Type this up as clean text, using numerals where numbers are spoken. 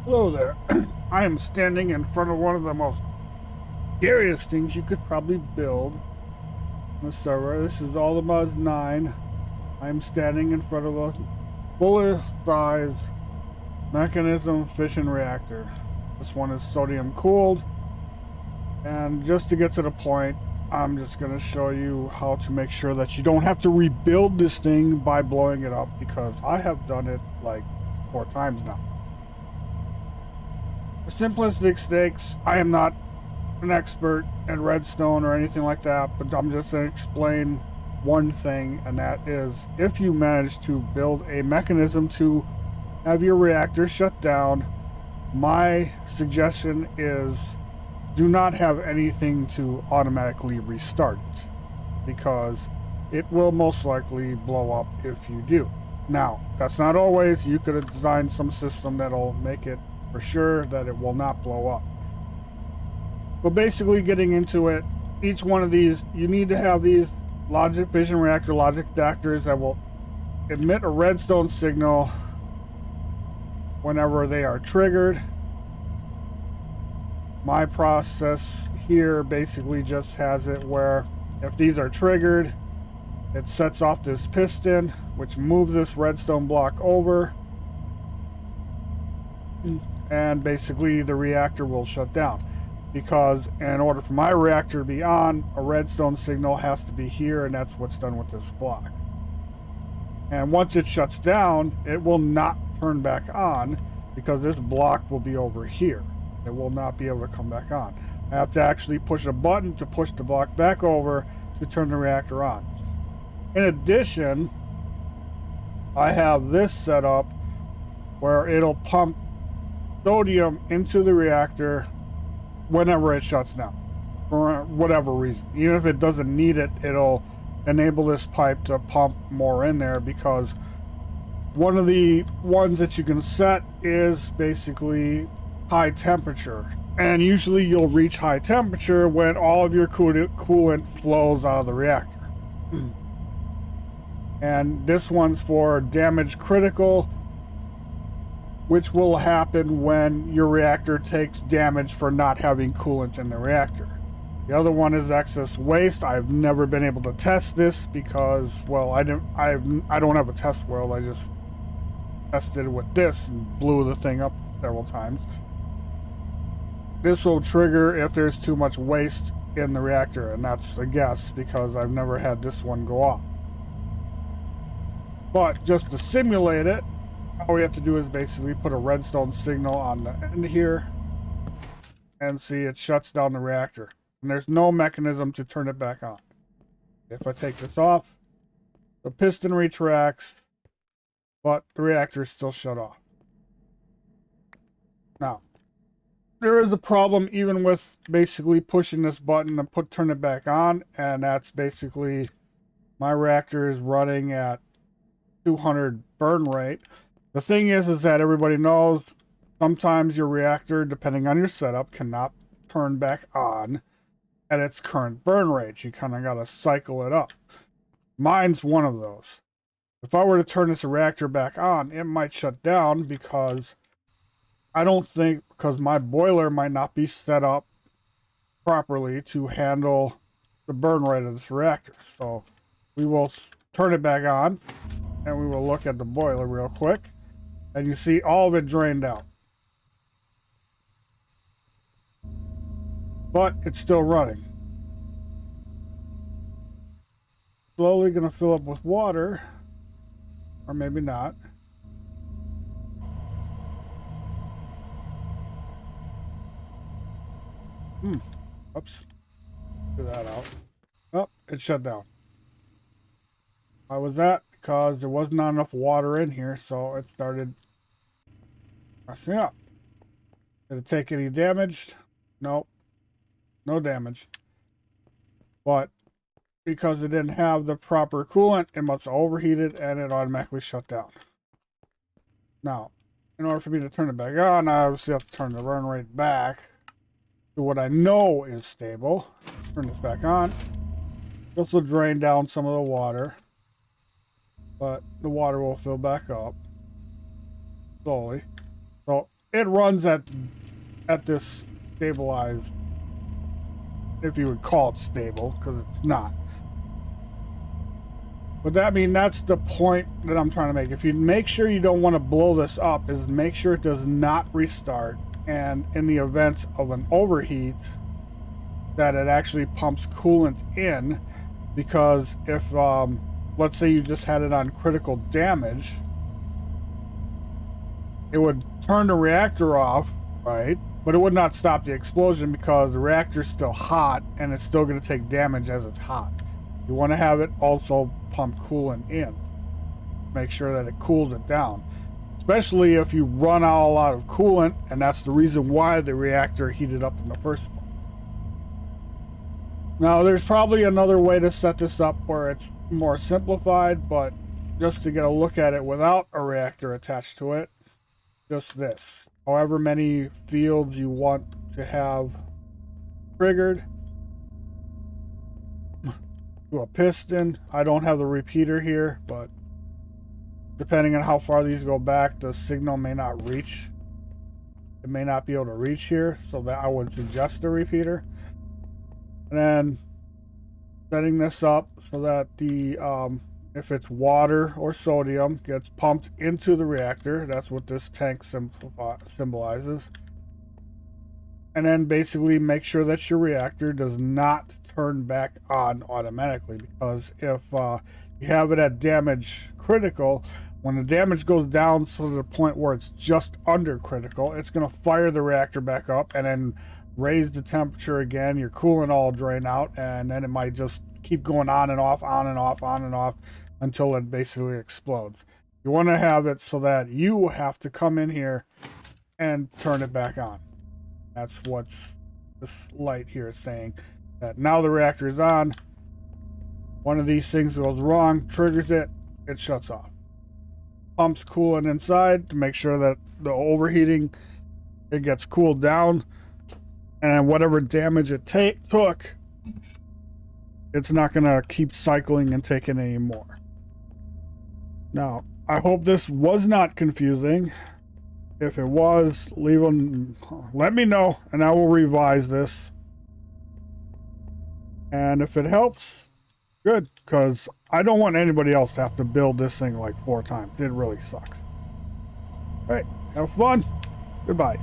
Hello there. I am standing in front of one of the most scariest things you could probably build on the server. This is ATM9. I'm standing in front of a full-size Mekanism Fission Reactor. This one is sodium cooled. And just to get to the point, I'm just going to show you how to make sure that you don't have to rebuild this thing by blowing it up, because I have done it like 4 times now. For simplistic stakes, I am not an expert at redstone or anything like that, but I'm just going to explain one thing, and that is if you manage to build a mechanism to have your reactor shut down, my suggestion is do not have anything to automatically restart it, because it will most likely blow up if you do. Now, that's not always. You could have designed some system that'll make it for sure that it will not blow up. But basically, getting into it, each one of these, you need to have these logic fission reactor logic adapters that will emit a redstone signal whenever they are triggered. My process here basically just has it where if these are triggered, it sets off this piston, which moves this redstone block over, and basically the reactor will shut down. Because in order for my reactor to be on, a redstone signal has to be here, and that's what's done with this block. And once it shuts down, it will not turn back on because this block will be over here. It will not be able to come back on. I have to actually push a button to push the block back over to turn the reactor on. In addition, I have this set up where it'll pump sodium into the reactor whenever it shuts down, for whatever reason. Even if it doesn't need it, it'll enable this pipe to pump more in there, because one of the ones that you can set is basically high temperature. And usually you'll reach high temperature when all of your coolant flows out of the reactor. And this one's for damage critical, which will happen when your reactor takes damage for not having coolant in the reactor. The other one is excess waste. I've never been able to test this because, well, I don't have a test world. I just tested it with this and blew the thing up several times. This will trigger if there's too much waste in the reactor, and that's a guess because I've never had this one go off. But just to simulate it, all we have to do is basically put a redstone signal on the end here, and see it shuts down the reactor. And there's no mechanism to turn it back on. If I take this off, the piston retracts, but the reactor is still shut off. Now, there is a problem even with basically pushing this button and turn it back on, and that's basically my reactor is running at 200 burn rate. The thing is that everybody knows sometimes your reactor, depending on your setup, cannot turn back on at its current burn rate. You kind of got to cycle it up. Mine's one of those. If I were to turn this reactor back on, it might shut down because because my boiler might not be set up properly to handle the burn rate of this reactor. So we will turn it back on, and we will look at the boiler real quick. And you see all of it drained out. But it's still running. Slowly going to fill up with water. Or maybe not. Oops. Get that out. Oh, it shut down. Why was that? Because there was not enough water in here, so it started messing up. Did it take any damage? Nope. No damage. But because it didn't have the proper coolant, it must have overheated and it automatically shut down. Now, in order for me to turn it back on, I obviously have to turn the burn rate back to what I know is stable. Turn this back on. This will drain down some of the water, but the water will fill back up slowly. So it runs at this stabilized, if you would call it stable, because it's not. But that's the point that I'm trying to make. If you make sure you don't want to blow this up, is make sure it does not restart, and in the event of an overheat, that it actually pumps coolant in, because if let's say you just had it on critical damage, it would turn the reactor off, right? But it would not stop the explosion because the reactor's still hot and it's still going to take damage as it's hot. You want to have it also pump coolant in. Make sure that it cools it down. Especially if you run out a lot of coolant, and that's the reason why the reactor heated up in the first place. Now, there's probably another way to set this up where it's more simplified, but just to get a look at it without a reactor attached to it, just this. However many fields you want to have triggered. To a piston. I don't have the repeater here, but depending on how far these go back, the signal may not reach. It may not be able to reach here, so that I would suggest a repeater. And then setting this up so that the if it's water or sodium, gets pumped into the reactor. That's what this tank symbolizes. And then basically make sure that your reactor does not turn back on automatically, because if you have it at damage critical, when the damage goes down to the point where it's just under critical, it's going to fire the reactor back up and then raise the temperature again. Your coolant all drain out, and then it might just keep going on and off, on and off, on and off, until it basically explodes. You want to have it so that you have to come in here and turn it back on. That's what this light here is saying, that now the reactor is on. One of these things goes wrong, triggers it, it shuts off. Pumps coolant inside to make sure that the overheating, it gets cooled down, and whatever damage it took, it's not going to keep cycling and taking any more. Now, I hope this was not confusing. If it was, let me know, and I will revise this. And if it helps, good, because I don't want anybody else to have to build this thing like 4 times. It really sucks. All right, have fun. Goodbye.